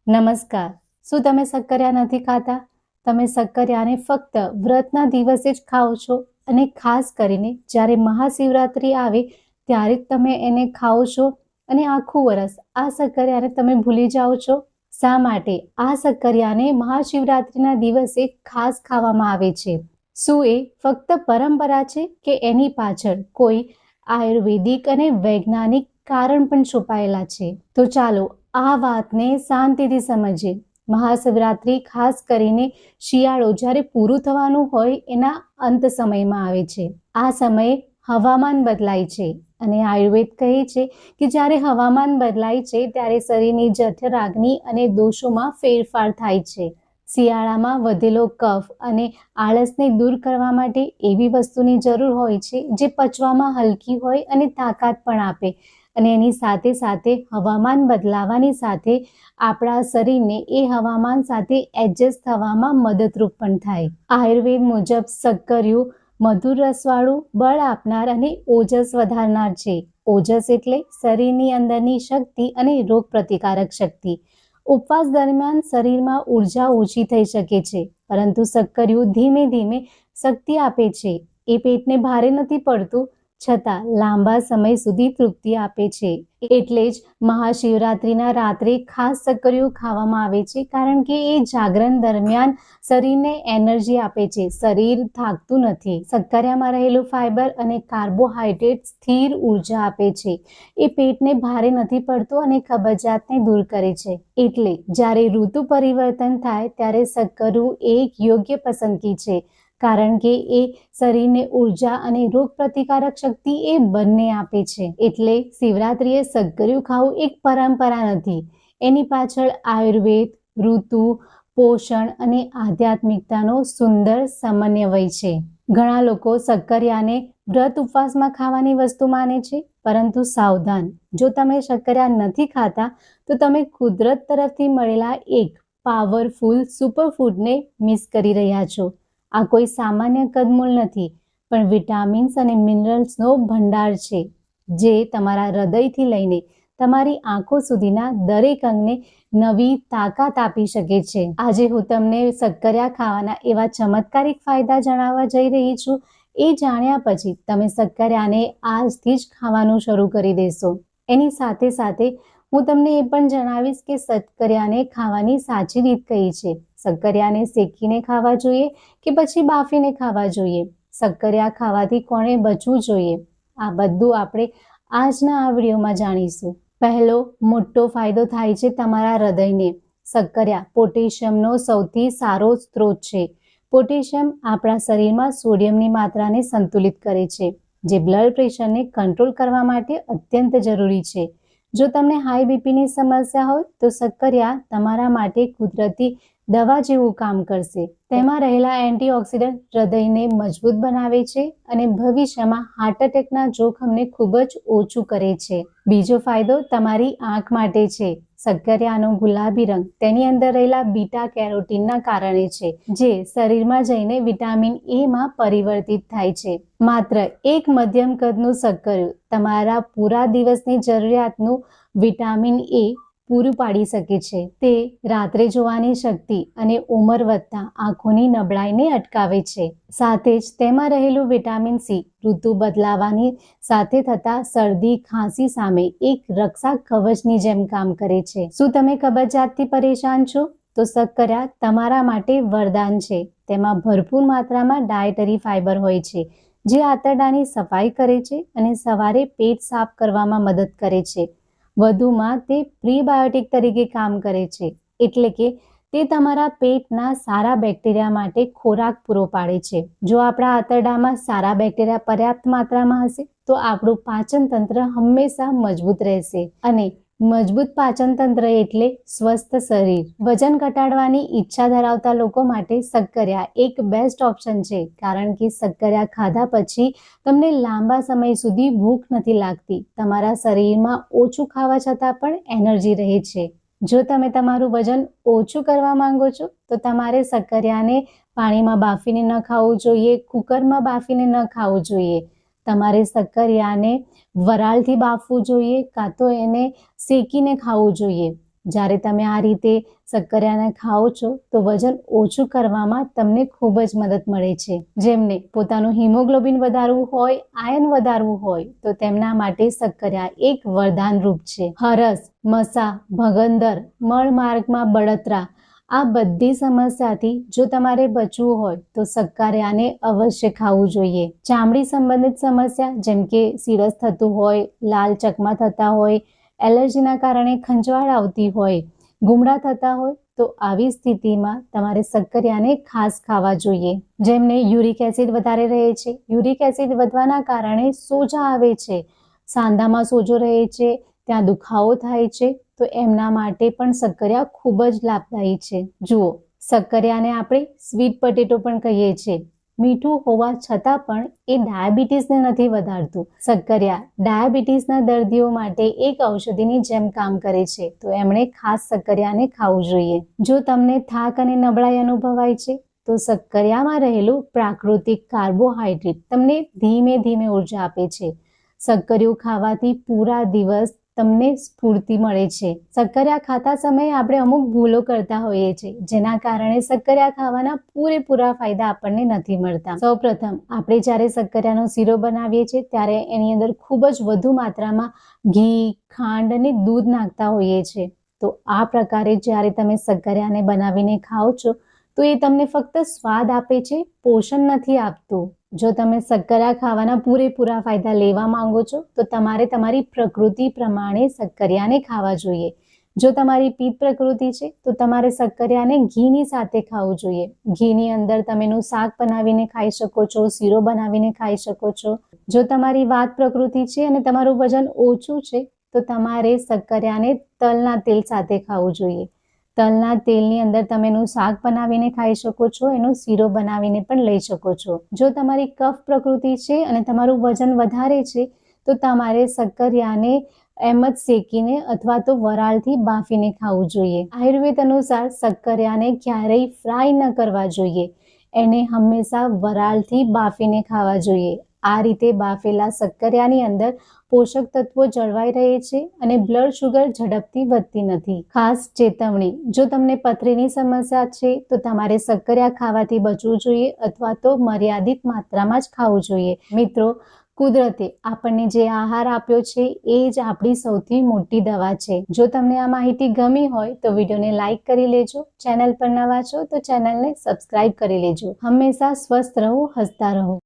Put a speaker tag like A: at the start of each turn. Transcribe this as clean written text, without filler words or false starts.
A: નમસ્કાર. શું તમે શક્કરિયા નથી ખાતા? તમે શક્કરિયાને ફક્ત વ્રતના દિવસે જ ખાઓ છો અને ખાસ કરીને જ્યારે મહાશિવરાત્રિ આવે ત્યારે જ તમે એને ખાઓ છો અને આખું વરસ આ શક્કરિયાને તમે ભૂલી જાઓ છો. શા માટે આ શક્કરિયાને મહાશિવરાત્રિના દિવસે ખાસ ખાવામાં આવે છે? શું એ ફક્ત પરંપરા છે કે એની પાછળ કોઈ આયુર્વેદિક અને વૈજ્ઞાનિક કારણ પણ છુપાયેલા છે? તો ચાલો આ વાતને શાંતિથી સમજીએ. મહાશિવરાત્રિ ખાસ કરીને શિયાળો જ્યારે પૂરું થવાનું હોય એના અંત સમયમાં આવે છે. આ સમયે હવામાન બદલાય છે અને આયુર્વેદ કહે છે કે જ્યારે હવામાન બદલાય છે ત્યારે શરીરની જઠરાગ્નિ અને દોષોમાં ફેરફાર થાય છે. શિયાળામાં વધેલો કફ અને આળસને દૂર કરવા માટે એવી વસ્તુની જરૂર હોય છે જે પચવામાં હલકી હોય અને તાકાત પણ આપે. અને એની સાથે સાથે હવામાન બદલાવાની સાથે આપણા શરીરને એ હવામાન સાથે એડજસ્ટ થવામાં મદદરૂપ પણ થાય. આયુર્વેદ મુજબ શક્કરિયું મધુર રસવાળું, બળ આપનાર અને ઓજસ વધારનાર છે. ઓજસ એટલે શરીરની અંદરની શક્તિ અને રોગ પ્રતિકારક શક્તિ. ઉપવાસ દરમિયાન શરીરમાં ઉર્જા ઓછી થઈ શકે છે, પરંતુ શક્કરિયું ધીમે ધીમે શક્તિ આપે છે. એ પેટને ભારે નથી પડતું, છતાં લાંબા સમય સુધી તૃપ્તિ આપે છે. એટલે જ મહાશિવરાત્રિના રાત્રે ખાસ શક્કરિયું ખાવામાં આવે છે, કારણ કે એ જાગરણ દરમિયાન શરીરને એનર્જી આપે છે. શરીર થાકતું નથી. શક્કરિયામાં રહેલું ફાઇબર અને કાર્બોહાઈડ્રેટ સ્થિર ઉર્જા આપે છે. એ પેટને ભારે નથી પડતું અને કબજિયાતને દૂર કરે છે. એટલે જ્યારે ઋતુ પરિવર્તન થાય ત્યારે શક્કરિયું એક યોગ્ય પસંદગી છે, કારણ કે એ શરીરને ઉર્જા અને રોગ પ્રતિકારક શક્તિ એ બંને આપે છે. એટલે શિવરાત્રિએ શક્કરિયું ખાવું એક પરંપરા નથી. એની પાછળ આયુર્વેદ, ઋતુ, પોષણ અને આધ્યાત્મિકતાનો સુંદર સમન્વય છે. ઘણા લોકો શક્કરિયાને વ્રત ઉપવાસમાં ખાવાની વસ્તુ માને છે, પરંતુ સાવધાન, જો તમે શક્કરિયા નથી ખાતા તો તમે કુદરત તરફથી મળેલા એક પાવરફુલ સુપરફૂડને મિસ કરી રહ્યા છો. આ કોઈ સામાન્ય કંદમૂળ નથી, પણ વિટામિન્સ અને મિનરલ્સનો ભંડાર છે, જે તમારા હૃદયથી લઈને તમારી આંખો સુધીના દરેક અંગને નવી તાકાત આપી શકે છે. આજે હું તમને શક્કરિયા ખાવાના એવા ચમત્કારિક ફાયદા જણાવવા જઈ રહી છું. એ જાણ્યા પછી તમે શક્કરિયાને આજથી જ ખાવાનું શરૂ કરી દેશો. એની સાથે સાથે હું તમને એ પણ જણાવીશ કે શક્કરિયાને ખાવાની સાચી રીત કઈ છે. શક્કરિયાને શેકીને ખાવા જોઈએ કે પછી બાફીને ખાવા જોઈએ? શક્કરિયા ખાવાથી કોણે બચવું જોઈએ? આ બધું આપણે આજના આ વિડીયોમાં જાણીશું. પહેલો મોટો ફાયદો થાય છે તમારા હૃદયને. શક્કરિયા પોટેશિયમનો સૌથી સારો સ્ત્રોત છે. પોટેશિયમ આપણા શરીરમાં સોડિયમની માત્રાને સંતુલિત કરે છે, જે બ્લડ પ્રેશરને કંટ્રોલ કરવા માટે અત્યંત જરૂરી છે. જો તમને હાઈ બીપીની સમસ્યા હોય તો શક્કરિયા તમારા માટે કુદરતી દવા જેવું કામ કરશે. તેમાં રહેલા એન્ટીઓક્સિડન્ટ હૃદયને મજબૂત બનાવે છે અને ભવિષ્યમાં હાર્ટ એટેકના જોખમને ખૂબ જ ઓછું કરે છે. બીજો ફાયદો તમારી આંખ માટે છે. શક્કરિયાનો ગુલાબી રંગ તેની અંદર રહેલા બીટા કેરોટીનના કારણે છે, જે શરીરમાં જઈને વિટામિન એ માં પરિવર્તિત થાય છે. માત્ર એક મધ્યમ કદનું શક્કરિયું તમારા પૂરા દિવસની જરૂરિયાતનું વિટામિન એ પૂરું પાડી શકે છે. તે રાત્રે જોવાની શક્તિ અને ઉંમર વધતા આંખોની નબળાઈને અટકાવે છે. સાથે જ તેમાં રહેલું વિટામિન સી ઋતુ બદલાવાની સાથે થતા શરદી ખાંસી સામે એક રક્ષા કવચની જેમ કામ કરે છે. શું તમે કબજિયાતથી પરેશાન છો? તો શક્કરિયા તમારા માટે વરદાન છે. તેમાં ભરપૂર માત્રામાં ડાયટરી ફાઇબર હોય છે, જે આંતરડાની સફાઈ કરે છે અને સવારે પેટ સાફ કરવામાં મદદ કરે છે. વધુમાં તે પ્રીબાયોટિક તરીકે કામ કરે છે, એટલે કે તે તમારા પેટના સારા બેક્ટેરિયા માટે ખોરાક પૂરો પાડે છે. જો આપણા આંતરડામાં સારા બેક્ટેરિયા પર્યાપ્ત માત્રામાં હશે તો આપણું પાચન તંત્ર હંમેશા મજબૂત રહેશે. અને મજબૂત પાચન તંત્ર એટલે સ્વસ્થ શરીર. વજન ઘટાડવાની ઈચ્છા ધરાવતા લોકો માટે શક્કરિયા એક બેસ્ટ ઓપ્શન છે, કારણ કે શક્કરિયા ખાધા પછી તમને લાંબા સમય સુધી ભૂખ નથી લાગતી. તમારા શરીરમાં ઓછું ખાવા છતાં પણ એનર્જી રહે છે. જો તમે તમારું વજન ઓછું કરવા માંગો છો તો તમારે શક્કરિયાને પાણીમાં બાફીને ન ખાવું જોઈએ, કુકરમાં બાફીને ન ખાવું જોઈએ. તમારે શક્કરિયાને વરાળથી બાફવું જોઈએ, કાં તો એને શેકીને ખાવું જોઈએ. જ્યારે તમે આ રીતે શક્કરિયાને ખાઓ છો તો વજન ઓછું કરવામાં તમને ખૂબ જ મદદ મળે છે. જેમને પોતાનું હિમોગ્લોબિન વધારવું હોય, આયર્ન વધારવું હોય તો તેમના માટે શક્કરિયા એક વરદાન રૂપ છે. હરસ, મસા, ભગંદર, મળમાર્ગમાં બળતરા આ બધી સમસ્યાથી જો તમારે બચવું હોય તો શક્કરિયાને અવશ્ય ખાવું જોઈએ. ચામડી સંબંધિત સમસ્યા જેમ કે સીરસ થતું હોય, લાલ ચકમા થતા હોય, એલર્જીના કારણે ખંજવાળ આવતી હોય, ગુમડા થતા હોય તો આવી સ્થિતિમાં તમારે શક્કરિયાને ખાસ ખાવા જોઈએ. જેમને યુરિક એસિડ વધારે રહે છે, યુરિક એસિડ વધવાના કારણે સોજા આવે છે, સાંધામાં સોજો રહે છે, ત્યાં દુખાવો થાય છે તો એમના માટે પણ શક્કરિયા ખૂબ જ લાભદાયી છે. જુઓ, શક્કરિયાને આપણે સ્વીટ પટેટો પણ કહીએ છીએ. મીઠું હોવા છતાં પણ એ ડાયાબિટીસને નથી વધારતું. શક્કરિયા ડાયાબિટીસના દર્દીઓ માટે એક ઔષધિની જેમ કામ કરે છે તો એમણે ખાસ શક્કરિયાને ખાવું જોઈએ. જો તમને થાક અને નબળાઈ અનુભવાય છે તો શક્કરિયામાં રહેલું પ્રાકૃતિક કાર્બોહાઈડ્રેટ તમને ધીમે ધીમે ઉર્જા આપે છે. શક્કરિયું ખાવાથી પૂરા દિવસ તમને સ્ફૂર્તિ મળે છે. શક્કરિયા ખાતા સમયે આપણે અમુક ભૂલો કરતા હોઈએ છીએ જેના કારણે શક્કરિયા ખાવાના પૂરેપૂરા ફાયદા આપણને નથી મળતા. સૌપ્રથમ આપણે જ્યારે શક્કરિયાનો શીરો બનાવીએ છીએ ત્યારે એની અંદર ખૂબ જ વધુ માત્રામાં ઘી, ખાંડ અને દૂધ નાખતા હોઈએ છીએ. તો આ પ્રકારે જ્યારે તમે શક્કરિયાને બનાવીને ખાઓ છો તો એ તમને ફક્ત સ્વાદ આપે છે, પોષણ નથી આપતું. જો તમે શક્કરિયા ખાવાના પૂરેપૂરા ફાયદા લેવા માંગો છો તો તમારે તમારી પ્રકૃતિ પ્રમાણે શક્કરિયાને ખાવા જોઈએ. જો તમારી પિત્ત પ્રકૃતિ છે તો તમારે શક્કરિયાને ઘીની સાથે ખાવું જોઈએ. ઘીની અંદર તમે એનું શાક બનાવીને ખાઈ શકો છો, શીરો બનાવીને ખાઈ શકો છો. જો તમારી વાત પ્રકૃતિ છે અને તમારું વજન ઓછું છે તો તમારે શક્કરિયાને તલના તેલ સાથે ખાવું જોઈએ. તલના તેલની અંદર તમે એનું શાક બનાવીને ખાઈ શકો છો, એનો શીરો બનાવીને પણ લઈ શકો છો. જો તમારી કફ પ્રકૃતિ છે અને તમારું વજન વધારે છે તો તમારે શક્કરિયાને એમ જ શેકીને અથવા તો વરાળથી બાફીને ખાવું જોઈએ. આયુર્વેદ અનુસાર શક્કરિયાને ક્યારેય ફ્રાય ન કરવા જોઈએ, એને હંમેશા વરાળથી બાફીને ખાવા જોઈએ. આ રીતે બાફેલા શક્કરિયાની અંદર પોષક તત્વો જળવાઈ રહે છે અને બ્લડ શુગર ઝડપથી વધતી નથી. ખાસ ચેતવણી, જો તમને પથરીની સમસ્યા છે તો તમારે શક્કરિયા ખાવાથી બચવું જોઈએ અથવા તો મર્યાદિત માત્રામાં જ ખાવું જોઈએ. મિત્રો, કુદરતે આપણને જે આહાર આપ્યો છે એ જ આપણી સૌથી મોટી દવા છે. જો તમને આ માહિતી ગમી હોય તો વિડીયોને લાઈક કરી લેજો. ચેનલ પર નવા છો તો ચેનલને સબસ્ક્રાઇબ કરી લેજો. હંમેશા સ્વસ્થ રહો, હસતા રહો.